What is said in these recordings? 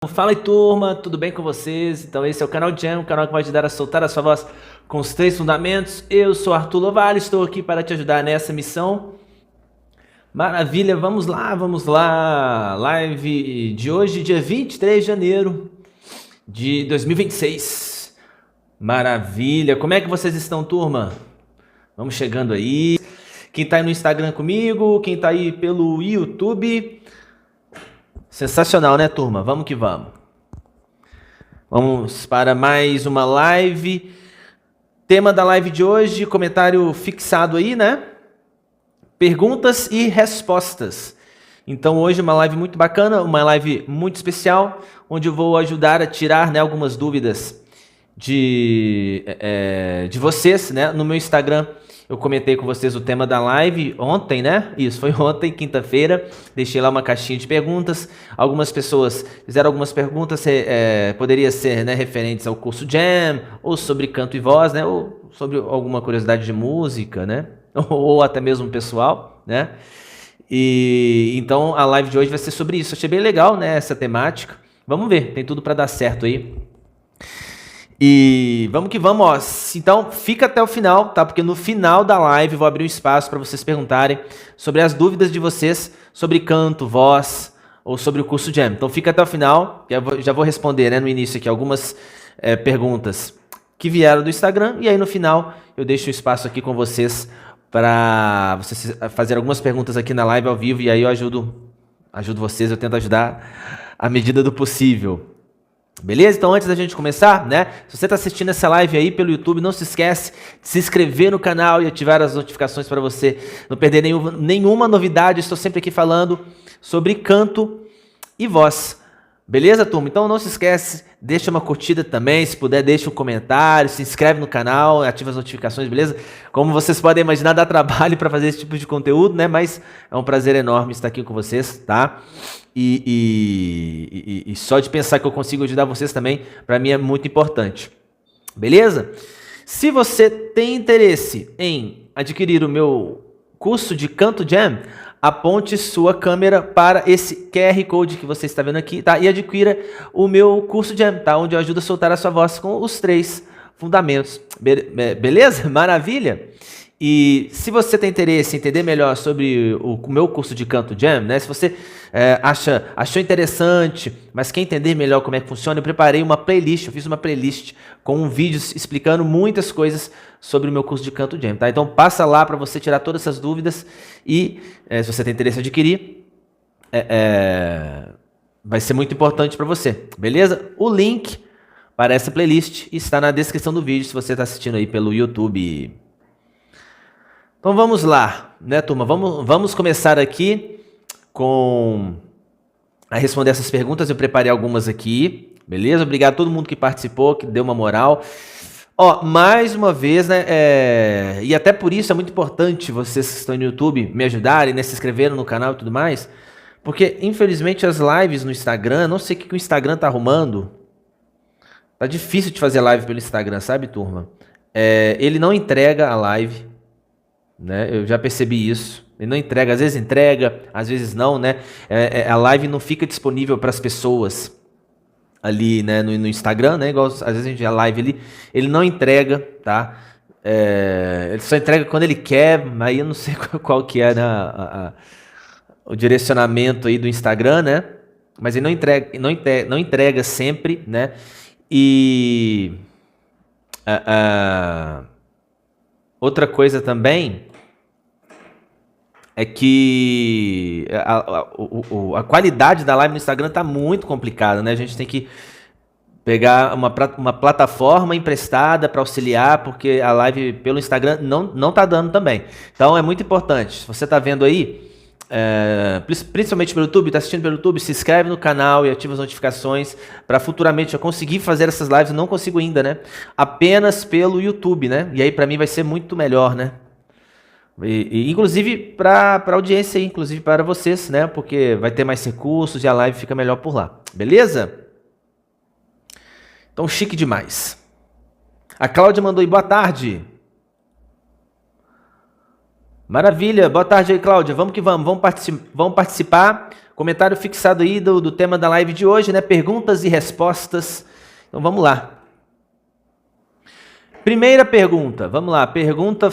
Fala aí, turma, tudo bem com vocês? Então esse é o canal Jam, o canal que vai te dar a soltar a sua voz com os 3 fundamentos. Eu sou Arthur Lovalle, estou aqui para te ajudar nessa missão. Maravilha, vamos lá. Live de hoje, dia 23 de janeiro de 2026. Maravilha, como é que vocês estão, turma? Vamos chegando aí. Quem tá aí no Instagram comigo, quem tá aí pelo YouTube... Sensacional, né, turma? Vamos que vamos. Vamos para mais uma live. Tema da live de hoje, comentário fixado aí, né? Perguntas e respostas. Então hoje uma live muito bacana, uma live muito especial, onde eu vou ajudar a tirar, né, algumas dúvidas de vocês, né? No meu Instagram eu comentei com vocês o tema da live ontem, né? Isso, foi ontem, quinta-feira. Deixei lá uma caixinha de perguntas. Algumas pessoas fizeram algumas perguntas, poderia ser, né, referentes ao curso Jam, ou sobre canto e voz, né? Ou sobre alguma curiosidade de música, né? Ou até mesmo pessoal, né? E então a live de hoje vai ser sobre isso. Achei bem legal, né, essa temática. Vamos ver, tem tudo para dar certo aí. E vamos que vamos, ó. Então fica até o final, tá? Porque no final da live eu vou abrir um espaço para vocês perguntarem sobre as dúvidas de vocês sobre canto, voz ou sobre o curso Jam. Então fica até o final, já vou responder, né, no início aqui algumas perguntas que vieram do Instagram, e aí no final eu deixo um espaço aqui com vocês para vocês fazer algumas perguntas aqui na live ao vivo, e aí eu ajudo vocês, eu tento ajudar à medida do possível. Beleza? Então antes da gente começar, né? Se você está assistindo essa live aí pelo YouTube, não se esquece de se inscrever no canal e ativar as notificações para você não perder nenhuma novidade. Estou sempre aqui falando sobre canto e voz. Beleza, turma? Então não se esquece, deixa uma curtida também, se puder deixa um comentário, se inscreve no canal, ativa as notificações, beleza? Como vocês podem imaginar, dá trabalho para fazer esse tipo de conteúdo, né? Mas é um prazer enorme estar aqui com vocês, tá? E só de pensar que eu consigo ajudar vocês também, para mim é muito importante. Beleza? Se você tem interesse em adquirir o meu curso de Canto Jam, aponte sua câmera para esse QR Code que você está vendo aqui, tá? E adquira o meu curso Jam, tá? Onde eu ajudo a soltar a sua voz com os 3 fundamentos. Beleza? Maravilha? E se você tem interesse em entender melhor sobre o meu curso de Canto Jam, né? Se você achou interessante, mas quer entender melhor como é que funciona, eu preparei uma playlist, eu fiz uma playlist com vídeos explicando muitas coisas sobre o meu curso de Canto Jam, tá? Então passa lá para você tirar todas essas dúvidas e se você tem interesse em adquirir, vai ser muito importante para você, beleza? O link para essa playlist está na descrição do vídeo, se você está assistindo aí pelo YouTube. Então vamos lá, né, turma? Vamos começar aqui a responder essas perguntas. Eu preparei algumas aqui, beleza? Obrigado a todo mundo que participou, que deu uma moral. Ó, mais uma vez, né, e até por isso é muito importante vocês que estão no YouTube me ajudarem, né, se inscreverem no canal e tudo mais, porque infelizmente as lives no Instagram, não sei o que o Instagram tá arrumando, tá difícil de fazer live pelo Instagram, sabe, turma? Ele não entrega a live, né? Eu já percebi isso. Ele não entrega, às vezes não, né? A live não fica disponível para as pessoas ali, né, no Instagram, né? Igual às vezes a gente a live ali, ele não entrega, tá? Ele só entrega quando ele quer, aí eu não sei qual que é, né, o direcionamento aí do Instagram, né? Mas ele não entrega sempre, né? E outra coisa também é que a qualidade da live no Instagram tá muito complicada, né? A gente tem que pegar uma plataforma emprestada para auxiliar, porque a live pelo Instagram não tá dando também. Então é muito importante. Se você tá vendo aí, principalmente pelo YouTube, tá assistindo pelo YouTube, se inscreve no canal e ativa as notificações para futuramente eu conseguir fazer essas lives. Eu não consigo ainda, né? Apenas pelo YouTube, né? E aí para mim vai ser muito melhor, né? E inclusive para audiência, inclusive para vocês, né? Porque vai ter mais recursos e a live fica melhor por lá. Beleza? Então, chique demais. A Cláudia mandou aí, boa tarde. Maravilha, boa tarde aí, Cláudia. Vamos que vamos, vamos participar. Comentário fixado aí do tema da live de hoje, né? Perguntas e respostas. Então vamos lá. Primeira pergunta, vamos lá. Pergunta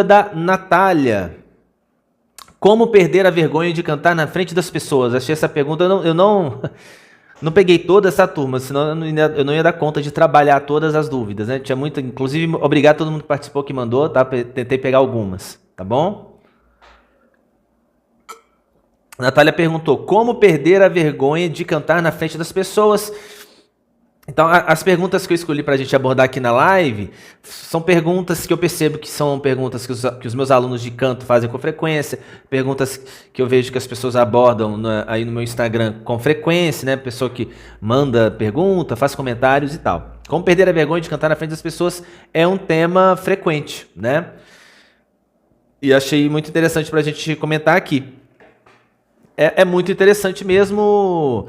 da Natália. Como perder a vergonha de cantar na frente das pessoas? Achei essa pergunta, eu não peguei toda essa turma, senão eu não ia dar conta de trabalhar todas as dúvidas, né? Tinha muito, inclusive, obrigado a todo mundo que participou, que mandou, tá? Tentei pegar algumas, tá bom? A Natália perguntou, como perder a vergonha de cantar na frente das pessoas? Então, as perguntas que eu escolhi para a gente abordar aqui na live são perguntas que eu percebo que são perguntas que os meus alunos de canto fazem com frequência, perguntas que eu vejo que as pessoas abordam aí no meu Instagram com frequência, né? Pessoa que manda pergunta, faz comentários e tal. Como perder a vergonha de cantar na frente das pessoas é um tema frequente, né? E achei muito interessante para a gente comentar aqui. É muito interessante mesmo...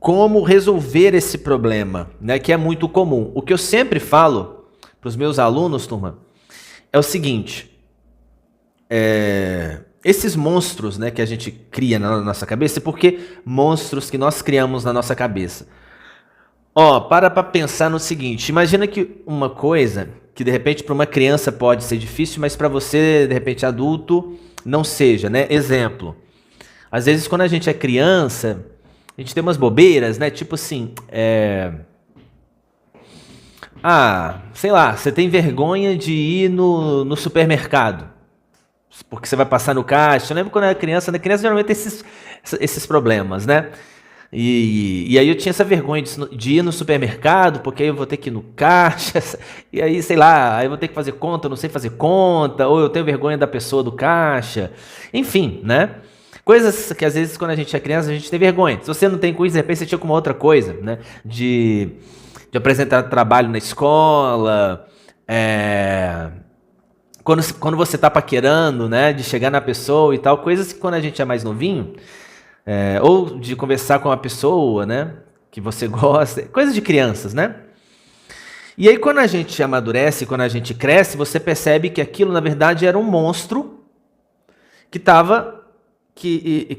como resolver esse problema, né, que é muito comum. O que eu sempre falo para os meus alunos, turma, é o seguinte, esses monstros, né, que a gente cria na nossa cabeça, por que monstros que nós criamos na nossa cabeça? Para pensar no seguinte, imagina que uma coisa que de repente para uma criança pode ser difícil, mas para você, de repente adulto, não seja, né? Exemplo, às vezes quando a gente é criança... A gente tem umas bobeiras, né? Tipo assim, sei lá, você tem vergonha de ir no supermercado. Porque você vai passar no caixa. Eu lembro quando eu era criança, né? Criança geralmente tem esses problemas, né? E aí eu tinha essa vergonha de ir no supermercado, porque aí eu vou ter que ir no caixa, e aí, sei lá, aí eu vou ter que fazer conta, eu não sei fazer conta, ou eu tenho vergonha da pessoa do caixa. Enfim, né? Coisas que às vezes quando a gente é criança a gente tem vergonha. Se você não tem coisa, de repente você tinha com uma outra coisa, né? De apresentar trabalho na escola, quando você tá paquerando, né? De chegar na pessoa e tal, coisas que quando a gente é mais novinho, ou de conversar com uma pessoa, né? Que você gosta, coisas de crianças, né? E aí quando a gente amadurece, quando a gente cresce, você percebe que aquilo na verdade era um monstro que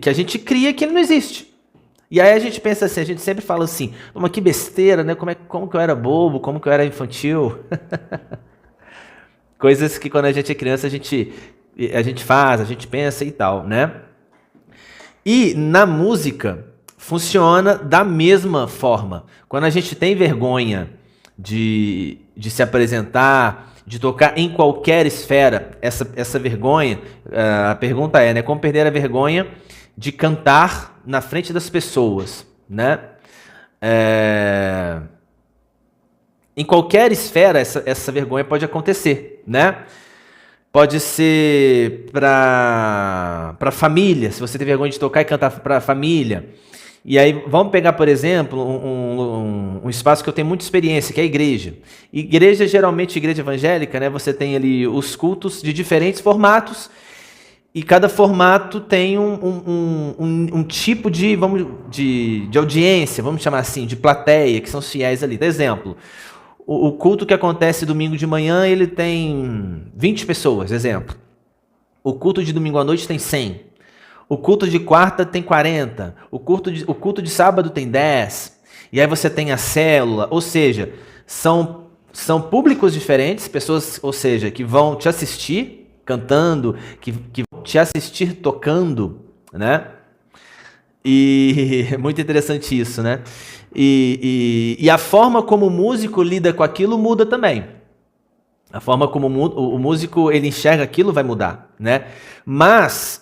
a gente cria que ele não existe. E aí a gente pensa assim, a gente sempre fala assim, mas que besteira, né? Como que eu era bobo, como que eu era infantil. Coisas que quando a gente é criança a gente faz, a gente pensa e tal, né? E na música funciona da mesma forma. Quando a gente tem vergonha de se apresentar, de tocar em qualquer esfera, essa vergonha, a pergunta é, né, como perder a vergonha de cantar na frente das pessoas, né? Em qualquer esfera essa vergonha pode acontecer, né? Pode ser para família, se você tem vergonha de tocar e cantar para a família. E aí, vamos pegar, por exemplo, um espaço que eu tenho muita experiência, que é a igreja. Igreja, geralmente, igreja evangélica, né? Você tem ali os cultos de diferentes formatos, e cada formato tem um tipo de audiência, vamos chamar assim, de plateia, que são os fiéis ali. Por exemplo, o culto que acontece domingo de manhã, ele tem 20 pessoas, exemplo. O culto de domingo à noite tem 100. O culto de quarta tem 40, o culto de sábado tem 10, e aí você tem a célula, ou seja, são públicos diferentes, pessoas, ou seja, que vão te assistir cantando, que vão te assistir tocando, né? E é muito interessante isso, né? E a forma como o músico lida com aquilo muda também. A forma como o músico ele enxerga aquilo vai mudar, né? Mas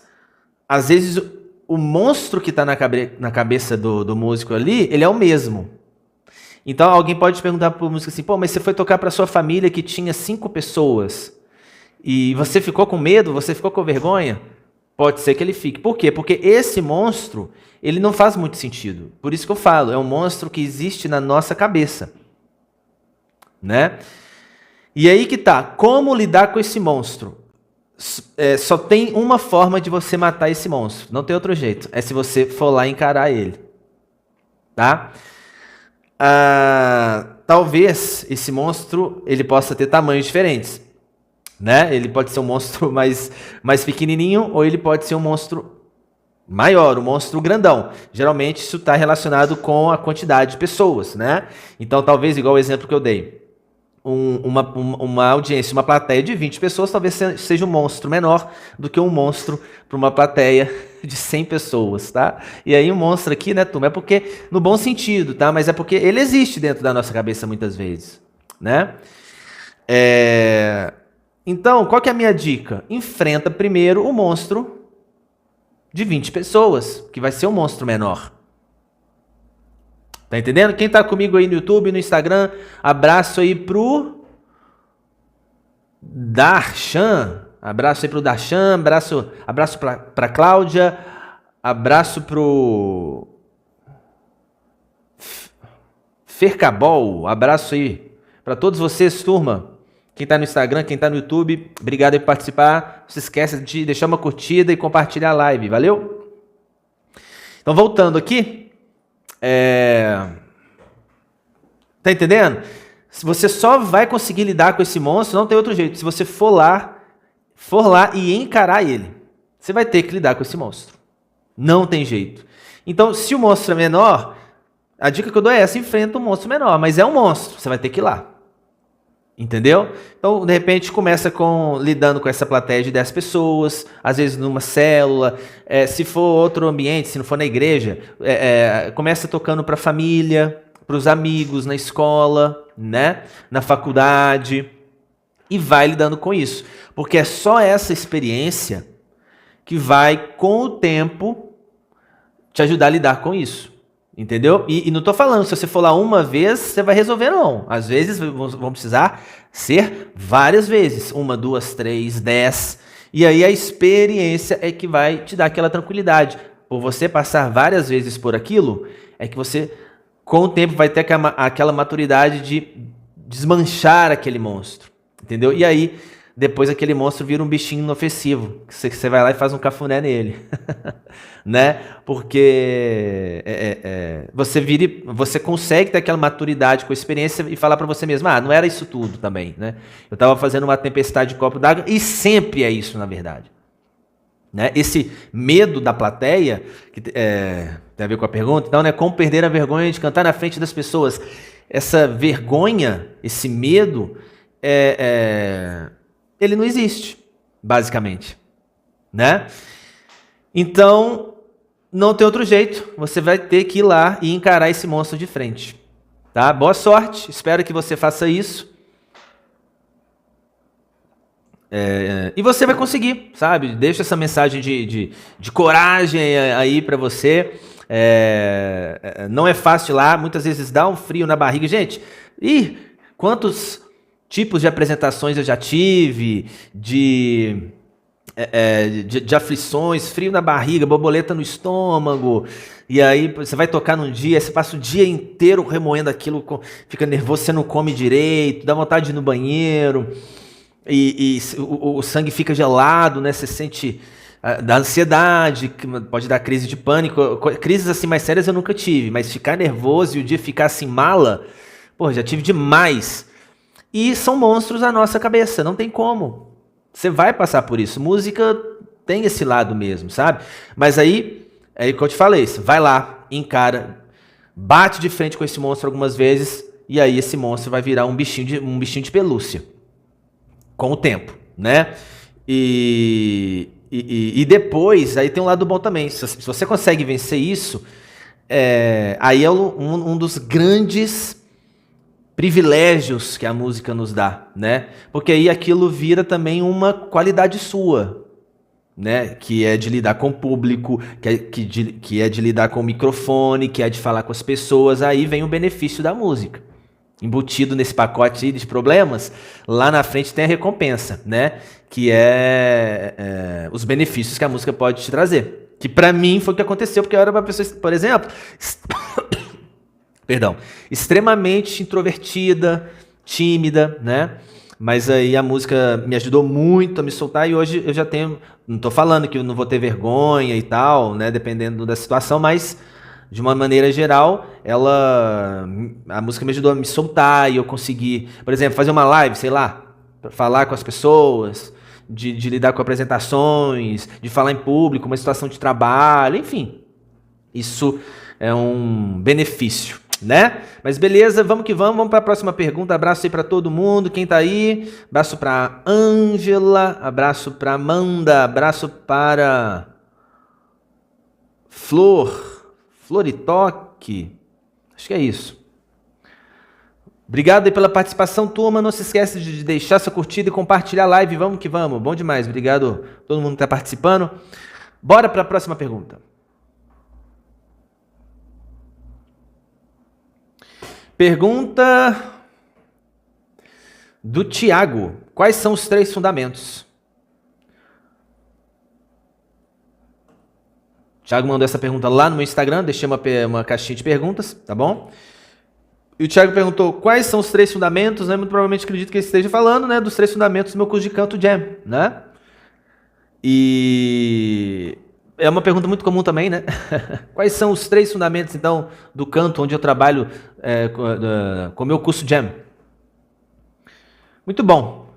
às vezes o monstro que está na cabeça do músico ali, ele é o mesmo. Então alguém pode perguntar para o músico assim, mas você foi tocar para sua família que tinha 5 pessoas e você ficou com medo, você ficou com vergonha? Pode ser que ele fique. Por quê? Porque esse monstro, ele não faz muito sentido. Por isso que eu falo, é um monstro que existe na nossa cabeça, né? E aí que tá, como lidar com esse monstro? Só tem uma forma de você matar esse monstro, não tem outro jeito, é se você for lá encarar ele, tá? talvez esse monstro ele possa ter tamanhos diferentes, né? Ele pode ser um monstro mais pequenininho ou ele pode ser um monstro maior, um monstro grandão. Geralmente isso está relacionado com a quantidade de pessoas, né? Então talvez, igual o exemplo que eu dei, uma audiência, uma plateia de 20 pessoas talvez seja um monstro menor do que um monstro para uma plateia de 100 pessoas, tá? E aí o monstro aqui, né, turma, é porque, no bom sentido, tá? Mas é porque ele existe dentro da nossa cabeça muitas vezes, né? Então, qual que é a minha dica? Enfrenta primeiro o monstro de 20 pessoas, que vai ser um monstro menor. Tá entendendo? Quem tá comigo aí no YouTube, no Instagram, abraço aí pro Darshan. Abraço aí pro Darshan, abraço pra Cláudia, abraço pro Fercabol, abraço aí pra todos vocês, turma. Quem tá no Instagram, quem tá no YouTube, obrigado aí por participar. Não se esqueça de deixar uma curtida e compartilhar a live, valeu? Então, voltando aqui. Tá entendendo? Se você só vai conseguir lidar com esse monstro, não tem outro jeito. Se você for lá e encarar ele, você vai ter que lidar com esse monstro. Não tem jeito. Então, se o monstro é menor, a dica que eu dou é essa: enfrenta um monstro menor, mas é um monstro, você vai ter que ir lá. Entendeu? Então, de repente, começa lidando com essa plateia de 10 pessoas, às vezes numa célula, se for outro ambiente, se não for na igreja, começa tocando para a família, para os amigos, na escola, né? Na faculdade, e vai lidando com isso. Porque é só essa experiência que vai, com o tempo, te ajudar a lidar com isso. Entendeu? E não estou falando, se você for lá uma vez, você vai resolver, não. Às vezes vão precisar ser várias vezes. 1, 2, 3, 10. E aí a experiência é que vai te dar aquela tranquilidade. Por você passar várias vezes por aquilo, é que você, com o tempo, vai ter aquela maturidade de desmanchar aquele monstro. Entendeu? E aí, depois aquele monstro vira um bichinho inofensivo. Você vai lá e faz um cafuné nele. Né? Porque você consegue ter aquela maturidade com a experiência e falar para você mesmo: não era isso tudo também, né? Eu estava fazendo uma tempestade de copo d'água, e sempre é isso, na verdade, né? Esse medo da plateia, que tem a ver com a pergunta, então, né? Como perder a vergonha de cantar na frente das pessoas. Essa vergonha, esse medo, ele não existe, basicamente, né? Então, não tem outro jeito. Você vai ter que ir lá e encarar esse monstro de frente. Tá? Boa sorte. Espero que você faça isso. E você vai conseguir, sabe? Deixa essa mensagem de coragem aí para você. Não é fácil lá. Muitas vezes dá um frio na barriga. Gente, quantos tipos de apresentações eu já tive, de aflições, frio na barriga, borboleta no estômago, e aí você vai tocar num dia, você passa o dia inteiro remoendo aquilo, fica nervoso, você não come direito, dá vontade de ir no banheiro, e o sangue fica gelado, né? Você sente da ansiedade, pode dar crise de pânico. Crises assim mais sérias eu nunca tive, mas ficar nervoso e o dia ficar assim mala, já tive demais. E são monstros na nossa cabeça, não tem como. Você vai passar por isso. Música tem esse lado mesmo, sabe? Mas aí que eu te falei, você vai lá, encara, bate de frente com esse monstro algumas vezes, e aí esse monstro vai virar um bichinho de pelúcia. Com o tempo, né? E depois, aí tem um lado bom também. Se você consegue vencer isso, aí é um dos grandes privilégios que a música nos dá, né? Porque aí aquilo vira também uma qualidade sua, né? Que é de lidar com o público, que é de lidar com o microfone, que é de falar com as pessoas. Aí vem o benefício da música. Embutido nesse pacote de problemas, lá na frente tem a recompensa, né? Que os benefícios que a música pode te trazer. Que pra mim foi o que aconteceu, porque eu era uma pessoa, por exemplo... extremamente introvertida, tímida, né? Mas aí a música me ajudou muito a me soltar, e hoje eu já tenho, não tô falando que eu não vou ter vergonha e tal, né? Dependendo da situação, mas de uma maneira geral, a música me ajudou a me soltar e eu consegui, por exemplo, fazer uma live, sei lá, pra falar com as pessoas, de lidar com apresentações, de falar em público, uma situação de trabalho, enfim. Isso é um benefício, né? Mas beleza, vamos que vamos para a próxima pergunta. Abraço aí para todo mundo, quem tá aí. Abraço para Ângela, abraço para Amanda, abraço para Floritoque. Acho que é isso. Obrigado aí pela participação, turma. Não se esquece de deixar sua curtida e compartilhar a live. Vamos que vamos. Bom demais. Obrigado a todo mundo que está participando. Bora para a próxima pergunta. Pergunta do Tiago. Quais são os 3 fundamentos? O Tiago mandou essa pergunta lá no meu Instagram. Deixei uma caixinha de perguntas, tá bom? E o Thiago perguntou quais são os 3 fundamentos, né? Muito provavelmente acredito que ele esteja falando, né, dos 3 fundamentos do meu curso de canto Jam, né? E é uma pergunta muito comum também, né? Quais são os 3 fundamentos, então, do canto onde eu trabalho com o meu curso Jam? Muito bom.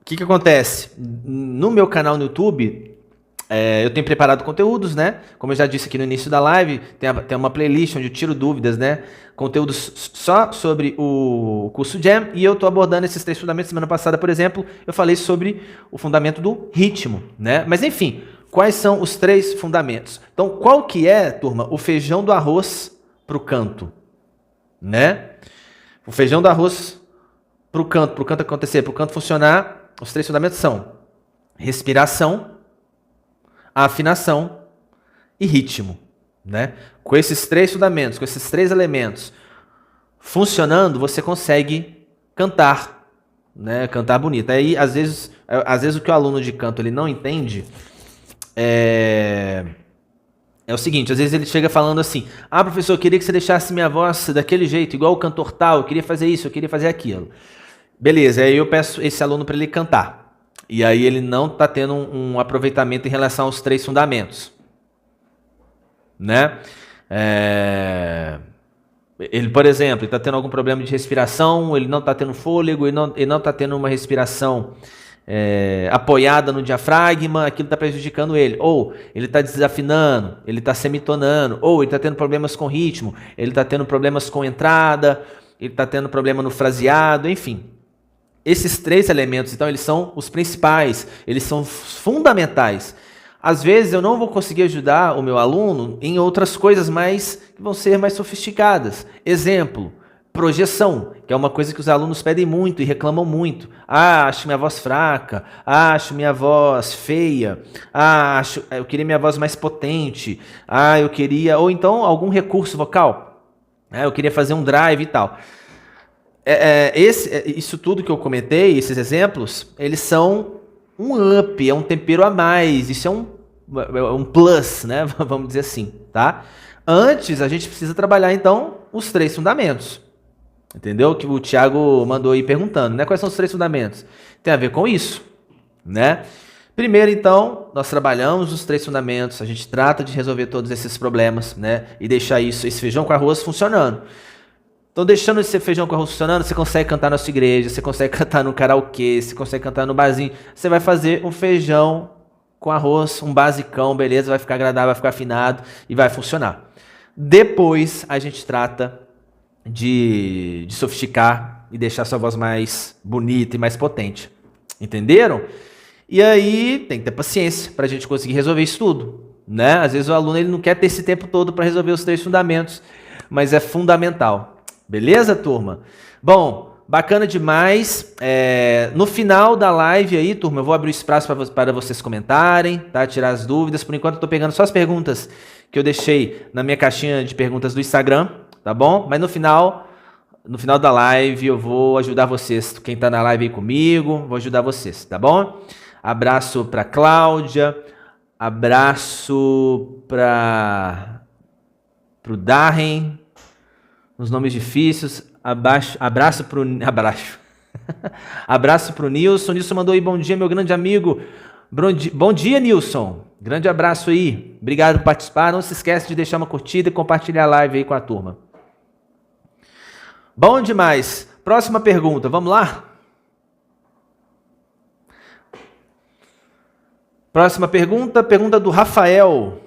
O que acontece? No meu canal no YouTube, eu tenho preparado conteúdos, né? Como eu já disse aqui no início da live, tem uma playlist onde eu tiro dúvidas, né? Conteúdos só sobre o curso Jam, e eu estou abordando esses 3 fundamentos. Semana passada, por exemplo, eu falei sobre o fundamento do ritmo, né? Mas enfim, quais são os 3 fundamentos? Então, qual que é, turma, o feijão do arroz para o canto, né? O feijão do arroz para o canto acontecer, para o canto funcionar, os 3 fundamentos são respiração, afinação e ritmo, né? Com esses 3 fundamentos, com esses 3 elementos funcionando, você consegue cantar, né? Cantar bonito. Aí, às vezes o que o aluno de canto ele não entende é o seguinte, às vezes ele chega falando assim: ah, professor, eu queria que você deixasse minha voz daquele jeito, igual o cantor tal, eu queria fazer isso, eu queria fazer aquilo. Beleza, aí eu peço esse aluno para ele cantar. E aí ele não está tendo um aproveitamento em relação aos 3 fundamentos, né? Ele, por exemplo, está tendo algum problema de respiração, ele não está tendo fôlego, ele não está tendo uma respiração apoiada no diafragma, aquilo está prejudicando ele. Ou ele está desafinando, ele está semitonando, ou ele está tendo problemas com ritmo, ele está tendo problemas com entrada, ele está tendo problema no fraseado, enfim. Esses 3 elementos, então, eles são os principais, eles são fundamentais. Às vezes eu não vou conseguir ajudar o meu aluno em outras coisas que vão ser mais sofisticadas. Exemplo, projeção, que é uma coisa que os alunos pedem muito e reclamam muito. Ah, acho minha voz fraca, acho minha voz feia, eu queria minha voz mais potente, eu queria, ou então algum recurso vocal, eu queria fazer um drive e tal. Isso tudo que eu comentei, esses exemplos, eles são um up, é um tempero a mais, isso é um plus, né? Vamos dizer assim, tá? Antes, a gente precisa trabalhar, então, os 3 fundamentos. Entendeu? Que o Thiago mandou aí perguntando, né? Quais são os 3 fundamentos? Tem a ver com isso, né? Primeiro, então, nós trabalhamos os 3 fundamentos, a gente trata de resolver todos esses problemas, né? E deixar esse feijão com arroz funcionando. Então, deixando esse feijão com arroz funcionando, você consegue cantar na sua igreja, você consegue cantar no karaokê, você consegue cantar no barzinho. Você vai fazer um feijão com arroz, um basicão, beleza? Vai ficar agradável, vai ficar afinado e vai funcionar. Depois, a gente trata de sofisticar e deixar sua voz mais bonita e mais potente. Entenderam? E aí, tem que ter paciência para a gente conseguir resolver isso tudo, né? Às vezes o aluno ele não quer ter esse tempo todo para resolver os 3 fundamentos, mas é fundamental. Beleza, turma? Bom, bacana demais. No final da live aí, turma, eu vou abrir o espaço para vocês comentarem, tá? Tirar as dúvidas. Por enquanto eu tô pegando só as perguntas que eu deixei na minha caixinha de perguntas do Instagram, tá bom? Mas no final da live eu vou ajudar vocês. Quem tá na live aí comigo, vou ajudar vocês, tá bom? Abraço para Cláudia, abraço para o Darren, uns nomes difíceis. Abraço pro Nilson. Nilson mandou aí bom dia, meu grande amigo. Bom dia, Nilson. Grande abraço aí. Obrigado por participar. Não se esquece de deixar uma curtida e compartilhar a live aí com a turma. Bom demais. Próxima pergunta. Vamos lá? Próxima pergunta. Pergunta do Rafael.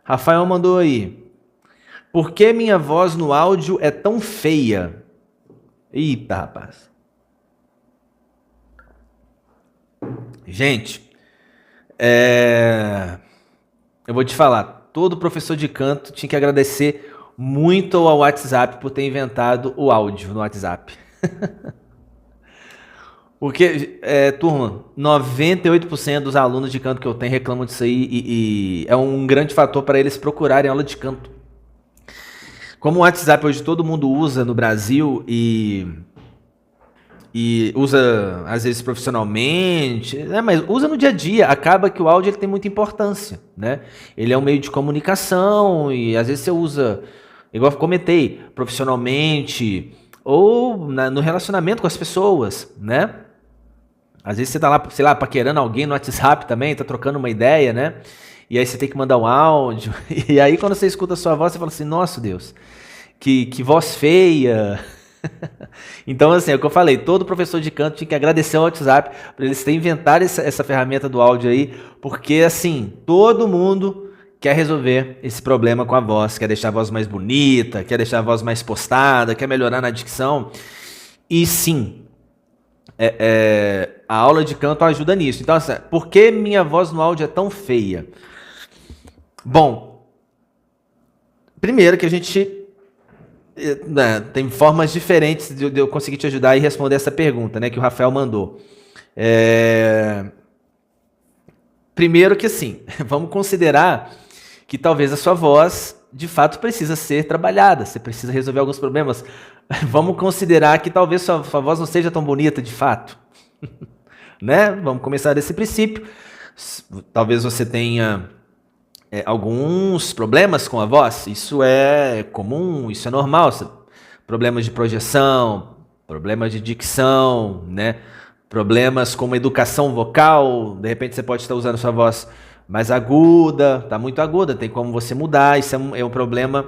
Rafael mandou aí. Por que minha voz no áudio é tão feia? Eita, rapaz. Gente, eu vou te falar, todo professor de canto tinha que agradecer muito ao WhatsApp por ter inventado o áudio no WhatsApp. Porque, turma, 98% dos alunos de canto que eu tenho reclamam disso aí e é um grande fator para eles procurarem aula de canto. Como o WhatsApp hoje todo mundo usa no Brasil e usa às vezes profissionalmente, né? Mas usa no dia a dia, acaba que o áudio ele tem muita importância, né? Ele é um meio de comunicação e às vezes você usa, igual eu comentei, profissionalmente ou no relacionamento com as pessoas, né? Às vezes você tá lá, sei lá, paquerando alguém no WhatsApp também, tá trocando uma ideia, né? E aí você tem que mandar um áudio, e aí quando você escuta a sua voz, você fala assim, nossa Deus, que voz feia. Então, assim, é o que eu falei, todo professor de canto tinha que agradecer ao WhatsApp por eles terem inventado essa ferramenta do áudio aí, porque, assim, todo mundo quer resolver esse problema com a voz, quer deixar a voz mais bonita, quer deixar a voz mais postada, quer melhorar na dicção, e sim, a aula de canto ajuda nisso. Então, assim, por que minha voz no áudio é tão feia? Bom, primeiro que a gente... tem formas diferentes de eu conseguir te ajudar e responder essa pergunta, né, que o Rafael mandou. Primeiro que assim, vamos considerar que talvez a sua voz de fato precisa ser trabalhada, você precisa resolver alguns problemas. Vamos considerar que talvez sua voz não seja tão bonita de fato, né? Vamos começar desse princípio. Talvez você tenha alguns problemas com a voz, isso é comum, isso é normal. Problemas de projeção, problemas de dicção, né? Problemas com educação vocal, de repente você pode estar usando sua voz mais aguda, tá muito aguda, tem como você mudar, isso é um problema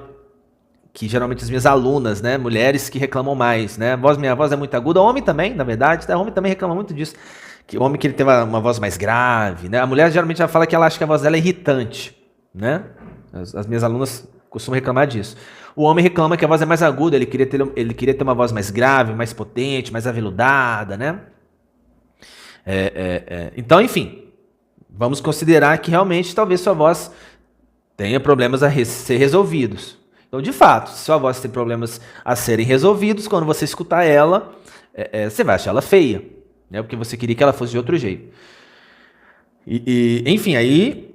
que geralmente as minhas alunas, né, mulheres que reclamam mais, né? Minha voz é muito aguda, homem também, na verdade, o homem também reclama muito disso, que o homem que ele tem uma voz mais grave, né? A mulher geralmente já fala que ela acha que a voz dela é irritante, né? As minhas alunas costumam reclamar disso. O homem reclama que a voz é mais aguda, ele queria ter uma voz mais grave, mais potente, mais aveludada, né? Então, enfim, vamos considerar que realmente talvez sua voz tenha problemas a ser resolvidos. Então, de fato, se sua voz tem problemas a serem resolvidos, quando você escutar ela, você vai achar ela feia, né? Porque você queria que ela fosse de outro jeito. Enfim, aí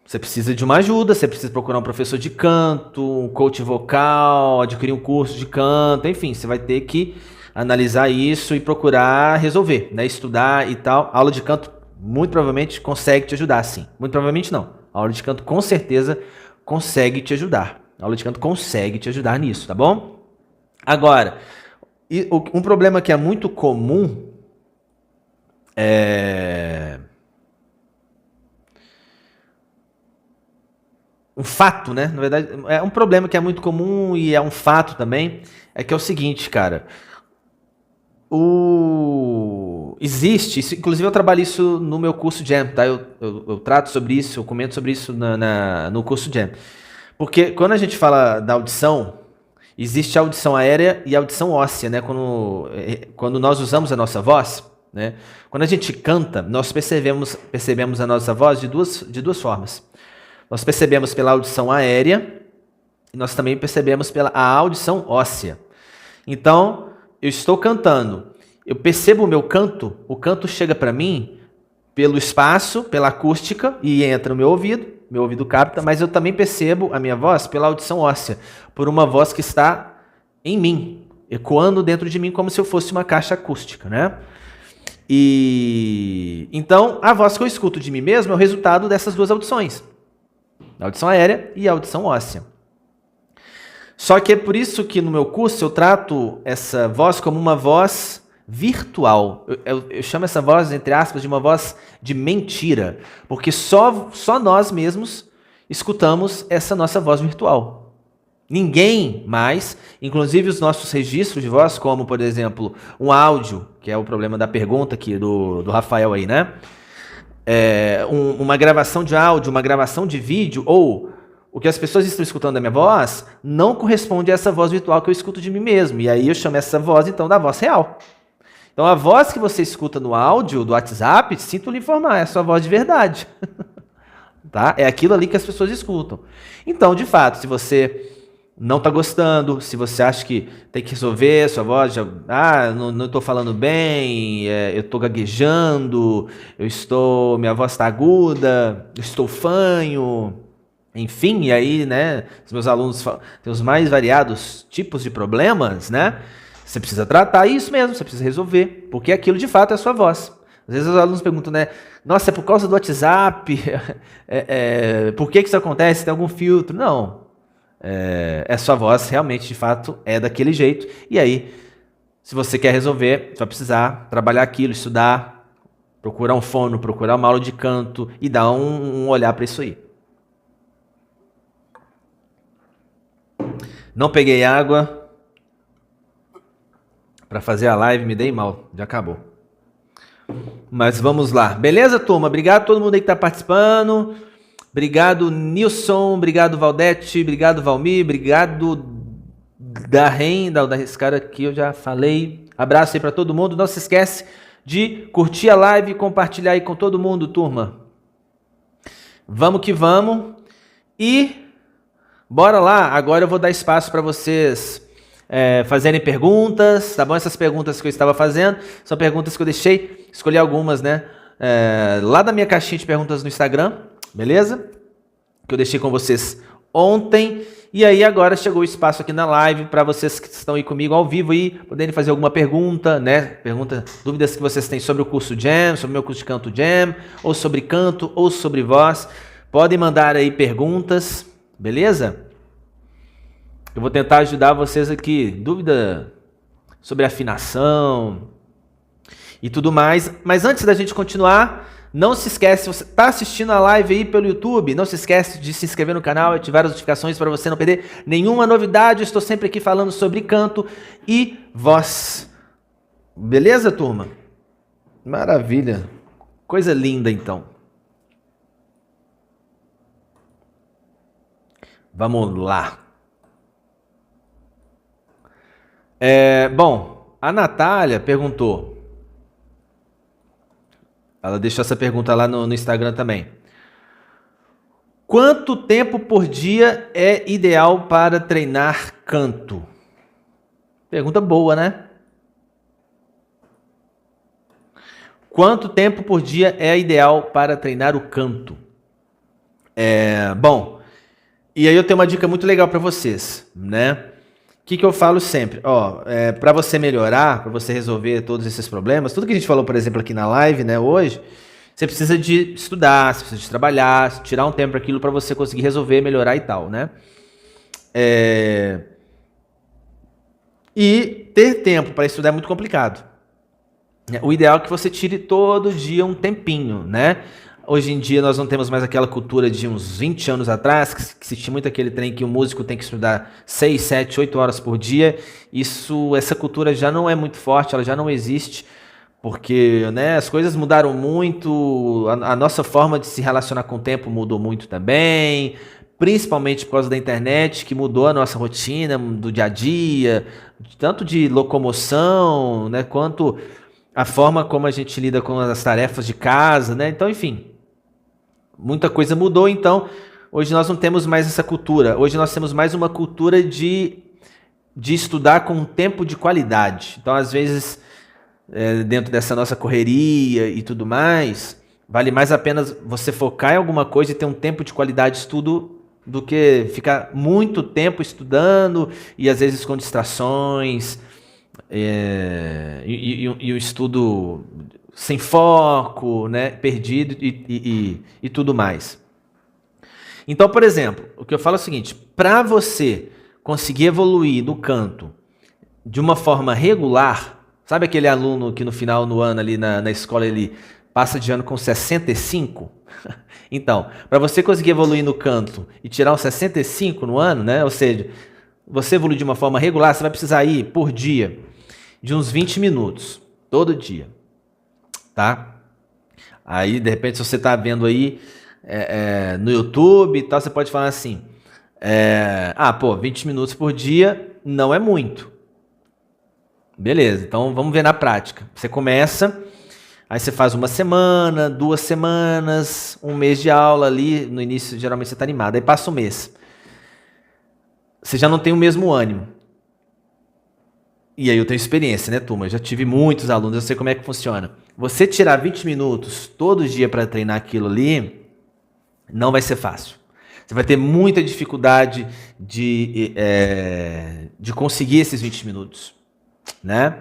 você precisa de uma ajuda, você precisa procurar um professor de canto, um coach vocal, adquirir um curso de canto, enfim, você vai ter que analisar isso e procurar resolver, né? Estudar e tal. A aula de canto muito provavelmente consegue te ajudar, sim. Muito provavelmente não. A aula de canto com certeza consegue te ajudar. A aula de canto consegue te ajudar nisso, tá bom? Agora, um problema que é muito comum um fato, né? Na verdade, é um problema que é muito comum e é um fato também, é que é o seguinte, cara. Existe, inclusive eu trabalho isso no meu curso Jam, tá? Eu trato sobre isso, eu comento sobre isso no curso Jam. Porque quando a gente fala da audição, existe a audição aérea e a audição óssea, né? Quando nós usamos a nossa voz, né? Quando a gente canta, nós percebemos a nossa voz de duas formas. Nós percebemos pela audição aérea e nós também percebemos pela audição óssea. Então, eu estou cantando, eu percebo o meu canto, o canto chega para mim pelo espaço, pela acústica e entra no meu ouvido capta, mas eu também percebo a minha voz pela audição óssea, por uma voz que está em mim, ecoando dentro de mim como se eu fosse uma caixa acústica, né? Então, a voz que eu escuto de mim mesmo é o resultado dessas duas audições, a audição aérea e a audição óssea. Só que é por isso que no meu curso eu trato essa voz como uma voz virtual. Eu chamo essa voz, entre aspas, de uma voz de mentira, porque só nós mesmos escutamos essa nossa voz virtual. Ninguém mais, inclusive os nossos registros de voz, como, por exemplo, um áudio, que é o problema da pergunta aqui do Rafael aí, né? Uma gravação de áudio, uma gravação de vídeo, ou o que as pessoas estão escutando da minha voz, não corresponde a essa voz virtual que eu escuto de mim mesmo. E aí eu chamo essa voz, então, da voz real. Então, a voz que você escuta no áudio do WhatsApp, sinto lhe informar, é a sua voz de verdade. Tá? É aquilo ali que as pessoas escutam. Então, de fato, se você não está gostando, se você acha que tem que resolver a sua voz, não estou falando bem, eu estou gaguejando, minha voz está aguda, eu estou fanho, enfim, e aí, né, os meus alunos têm os mais variados tipos de problemas, né? Você precisa tratar isso mesmo, você precisa resolver, porque aquilo de fato é a sua voz. Às vezes os alunos perguntam, né? Nossa, é por causa do WhatsApp? Por que isso acontece? Tem algum filtro? Não. Sua voz realmente, de fato, é daquele jeito. E aí, se você quer resolver, você vai precisar trabalhar aquilo, estudar, procurar um fono, procurar uma aula de canto e dar um olhar para isso aí. Não peguei água para fazer a live, me dei mal, já acabou. Mas vamos lá. Beleza, turma? Obrigado a todo mundo aí que está participando. Obrigado, Nilson. Obrigado, Valdete. Obrigado, Valmir. Obrigado, Darren. Esse cara aqui eu já falei. Abraço aí para todo mundo. Não se esquece de curtir a live e compartilhar aí com todo mundo, turma. Vamos que vamos. E bora lá. Agora eu vou dar espaço para vocês fazerem perguntas, tá bom? Essas perguntas que eu estava fazendo são perguntas que eu deixei, escolhi algumas, né? Lá da minha caixinha de perguntas no Instagram, beleza? Que eu deixei com vocês ontem. E aí agora chegou o espaço aqui na live para vocês que estão aí comigo ao vivo aí poderem fazer alguma pergunta, né? Dúvidas que vocês têm sobre o curso Jam, sobre o meu curso de canto Jam, ou sobre canto, ou sobre voz. Podem mandar aí perguntas, beleza? Eu vou tentar ajudar vocês aqui. Dúvida sobre afinação e tudo mais. Mas antes da gente continuar, não se esquece, se você está assistindo a live aí pelo YouTube, não se esquece de se inscrever no canal e ativar as notificações para você não perder nenhuma novidade. Eu estou sempre aqui falando sobre canto e voz. Beleza, turma? Maravilha. Coisa linda, então. Vamos lá. Bom, a Natália perguntou. Ela deixou essa pergunta lá no Instagram também. Quanto tempo por dia é ideal para treinar canto? Pergunta boa, né? Quanto tempo por dia é ideal para treinar o canto? Bom, e aí eu tenho uma dica muito legal para vocês, né? O que eu falo sempre? Para você melhorar, para você resolver todos esses problemas, tudo que a gente falou, por exemplo, aqui na live, né, hoje, você precisa de estudar, você precisa de trabalhar, tirar um tempo para aquilo para você conseguir resolver, melhorar e tal, né? E ter tempo para estudar é muito complicado. O ideal é que você tire todo dia um tempinho, né? Hoje em dia nós não temos mais aquela cultura de uns 20 anos atrás, que se tinha muito aquele trem que o músico tem que estudar 6, 7, 8 horas por dia. Essa cultura já não é muito forte, ela já não existe, porque, né, as coisas mudaram muito, a nossa forma de se relacionar com o tempo mudou muito também, principalmente por causa da internet, que mudou a nossa rotina do dia a dia, tanto de locomoção, né, quanto a forma como a gente lida com as tarefas de casa, né? Então, enfim, muita coisa mudou, então hoje nós não temos mais essa cultura. Hoje nós temos mais uma cultura de estudar com um tempo de qualidade. Então, às vezes, dentro dessa nossa correria e tudo mais, vale mais a pena você focar em alguma coisa e ter um tempo de qualidade de estudo do que ficar muito tempo estudando e às vezes com distrações e o estudo sem foco, né, perdido e tudo mais. Então, por exemplo, o que eu falo é o seguinte: para você conseguir evoluir no canto de uma forma regular, Sabe aquele aluno que no final do ano ali na escola ele passa de ano com 65? Então, para você conseguir evoluir no canto e tirar um 65 no ano, né? Ou seja, você evoluir de uma forma regular, você vai precisar ir por dia de uns 20 minutos, todo dia, tá? Aí, de repente, se você está vendo aí no YouTube e tal, você pode falar assim, 20 minutos por dia não é muito. Beleza, então vamos ver na prática. Você começa, aí você faz uma semana, 2 semanas, um mês de aula ali, no início geralmente você está animado, aí passa um mês. Você já não tem o mesmo ânimo. E aí eu tenho experiência, né, turma? Eu já tive muitos alunos, eu sei como é que funciona. Você tirar 20 minutos todo dia para treinar aquilo ali, não vai ser fácil. Você vai ter muita dificuldade de conseguir esses 20 minutos, né?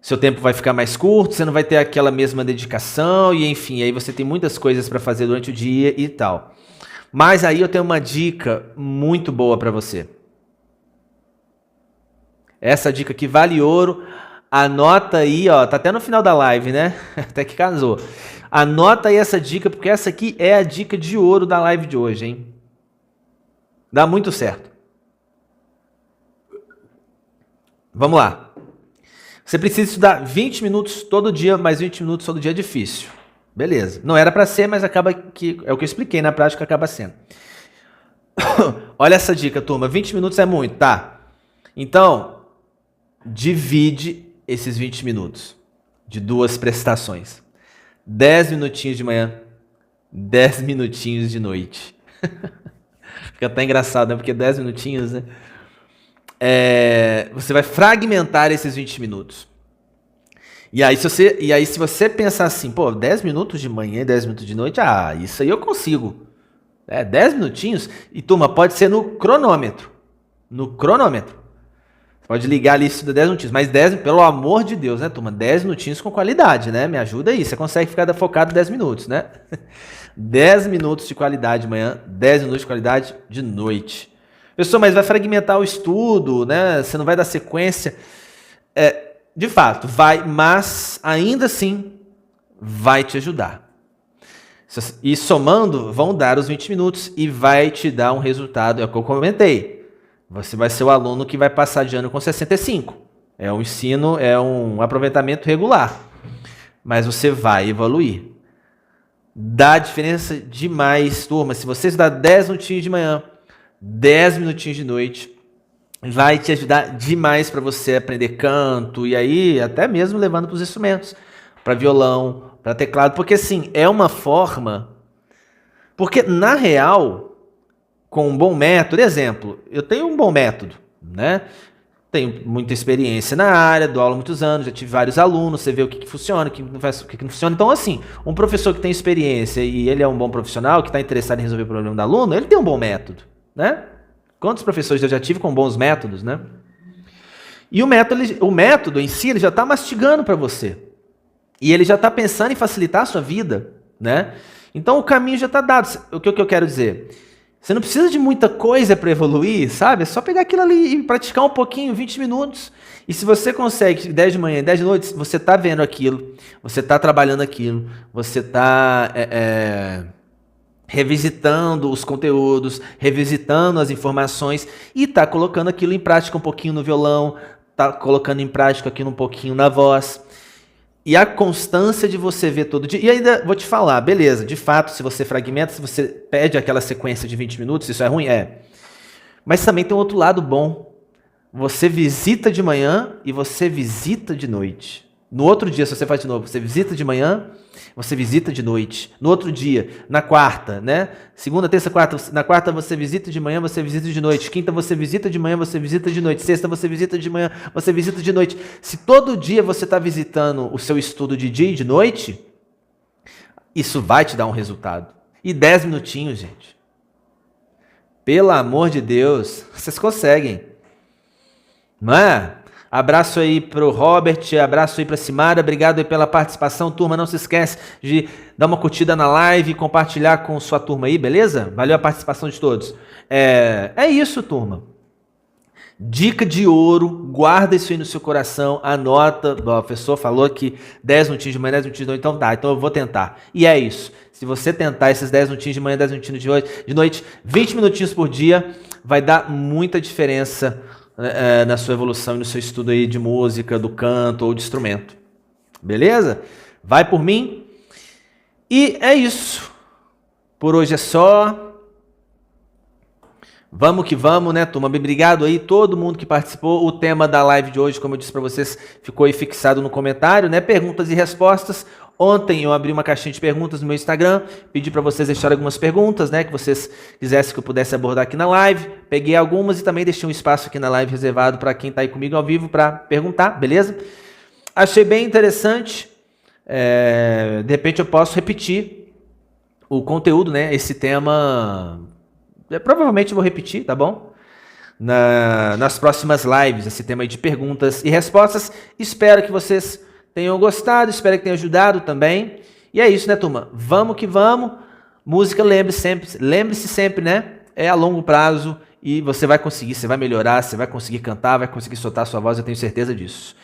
Seu tempo vai ficar mais curto, você não vai ter aquela mesma dedicação e enfim, aí você tem muitas coisas para fazer durante o dia e tal. Mas aí eu tenho uma dica muito boa para você. Essa dica aqui vale ouro. Anota aí, ó, tá até no final da live, né? Até que casou. Anota aí essa dica, porque essa aqui é a dica de ouro da live de hoje, hein? Dá muito certo. Vamos lá. Você precisa estudar 20 minutos todo dia, mas 20 minutos todo dia é difícil. Beleza. Não era para ser, mas acaba que é o que eu expliquei, na prática acaba sendo. Olha essa dica, turma. 20 minutos é muito, tá? Então, divide esses 20 minutos de 2 prestações. 10 minutinhos de manhã, 10 minutinhos de noite. Fica até engraçado, né? Porque 10 minutinhos, né? Você vai fragmentar esses 20 minutos. E aí, se você pensar assim, 10 minutos de manhã e 10 minutos de noite, isso aí eu consigo. 10 minutinhos, e turma, pode ser no cronômetro. No cronômetro. Você pode ligar ali isso de 10 minutinhos, mas 10, pelo amor de Deus, né, turma? 10 minutinhos com qualidade, né? Me ajuda aí, você consegue ficar focado 10 minutos, né? 10 minutos de qualidade de manhã, 10 minutos de qualidade de noite. Pessoal, mas vai fragmentar o estudo, né? Você não vai dar sequência. De fato, vai, mas ainda assim vai te ajudar. E somando, vão dar os 20 minutos e vai te dar um resultado, é o que eu comentei. Você vai ser o aluno que vai passar de ano com 65. É um ensino, é um aproveitamento regular. Mas você vai evoluir. Dá diferença demais, turma. Se você estudar 10 minutinhos de manhã, 10 minutinhos de noite, vai te ajudar demais para você aprender canto e aí até mesmo levando para os instrumentos, para violão, para teclado, porque assim, é uma forma, porque na real, com um bom método, exemplo, eu tenho um bom método, né? Tenho muita experiência na área, dou aula há muitos anos, já tive vários alunos, você vê o que funciona, o que não funciona. Então, assim, um professor que tem experiência e ele é um bom profissional, que está interessado em resolver o problema do aluno, ele tem um bom método, né? Quantos professores eu já tive com bons métodos, né? E o método em si, ele já está mastigando para você. E ele já está pensando em facilitar a sua vida, né? Então o caminho já está dado. O que eu quero dizer? Você não precisa de muita coisa para evoluir, sabe? É só pegar aquilo ali e praticar um pouquinho, 20 minutos. E se você consegue 10 de manhã, 10 de noite, você está vendo aquilo, você está trabalhando aquilo, você está revisitando os conteúdos, revisitando as informações e está colocando aquilo em prática um pouquinho no violão, está colocando em prática aquilo um pouquinho na voz. E a constância de você ver todo dia. E ainda vou te falar, beleza, de fato, se você fragmenta, se você pede aquela sequência de 20 minutos, isso é ruim? É. Mas também tem um outro lado bom. Você visita de manhã e você visita de noite. No outro dia, se você faz de novo, você visita de manhã, você visita de noite. No outro dia, na quarta, né? Segunda, terça, quarta. Na quarta você visita de manhã, você visita de noite. Quinta você visita de manhã, você visita de noite. Sexta você visita de manhã, você visita de noite. Se todo dia você está visitando o seu estudo de dia e de noite, isso vai te dar um resultado. E 10 minutinhos, gente. Pelo amor de Deus, vocês conseguem. Não é? Abraço aí pro Robert, abraço aí pra Simara, obrigado aí pela participação, turma, não se esquece de dar uma curtida na live e compartilhar com sua turma aí, beleza? Valeu a participação de todos. É isso, turma. Dica de ouro, guarda isso aí no seu coração, anota. O professor falou que 10 minutinhos de manhã, 10 minutinhos de noite, então tá, então eu vou tentar. E é isso. Se você tentar esses 10 minutinhos de manhã, 10 minutinhos de noite, 20 minutinhos por dia, vai dar muita diferença na sua evolução e no seu estudo aí de música, do canto ou de instrumento. Beleza? Vai por mim. E é isso. Por hoje é só. Vamos que vamos, né, turma? Obrigado aí todo mundo que participou. O tema da live de hoje, como eu disse para vocês, ficou aí fixado no comentário, né? Perguntas e respostas. Ontem eu abri uma caixinha de perguntas no meu Instagram, pedi para vocês deixarem algumas perguntas, né, que vocês quisessem que eu pudesse abordar aqui na live. Peguei algumas e também deixei um espaço aqui na live reservado para quem está aí comigo ao vivo para perguntar, beleza? Achei bem interessante. De repente eu posso repetir o conteúdo, né? Esse tema... provavelmente eu vou repetir, tá bom? Nas próximas lives, esse tema aí de perguntas e respostas. Espero que vocês tenham gostado, espero que tenha ajudado também. E é isso, né, turma? Vamos que vamos. Música, lembre-se sempre, né? É a longo prazo e você vai conseguir, você vai melhorar, você vai conseguir cantar, vai conseguir soltar a sua voz, eu tenho certeza disso.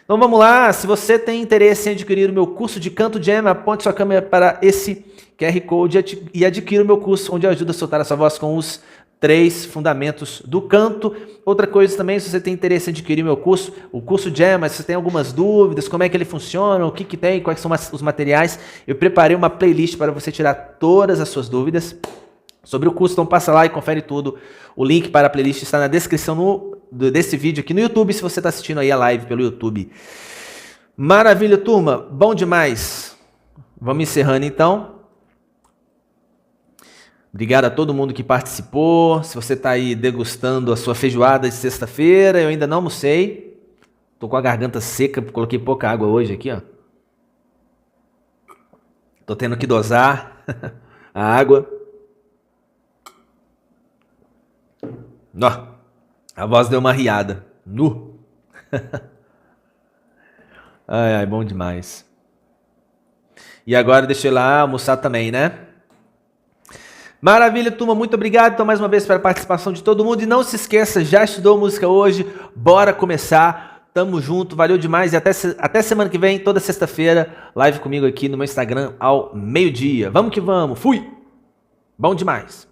Então vamos lá, se você tem interesse em adquirir o meu curso de Canto Jam, aponte sua câmera para esse QR Code e adquira o meu curso, onde ajuda a soltar a sua voz com os 3 fundamentos do canto. Outra coisa também, se você tem interesse em adquirir o meu curso, o curso Jam, mas se você tem algumas dúvidas, como é que ele funciona, o que tem, quais são os materiais, eu preparei uma playlist para você tirar todas as suas dúvidas sobre o curso, então passa lá e confere tudo. O link para a playlist está na descrição desse vídeo aqui no YouTube, se você está assistindo aí a live pelo YouTube. Maravilha, turma, bom demais. Vamos encerrando então. Obrigado a todo mundo que participou. Se você está aí degustando a sua feijoada de sexta-feira, eu ainda não almocei. Tô com a garganta seca, coloquei pouca água hoje aqui, ó. Tô tendo que dosar a água. Ó, a voz deu uma riada. Nu. Ai, bom demais. E agora deixa eu ir lá almoçar também, né? Maravilha, turma, muito obrigado então mais uma vez pela participação de todo mundo. E não se esqueça, já estudou música hoje? Bora começar. Tamo junto, valeu demais. E até semana que vem, toda sexta-feira, live comigo aqui no meu Instagram ao meio-dia. Vamos que vamos, fui! Bom demais.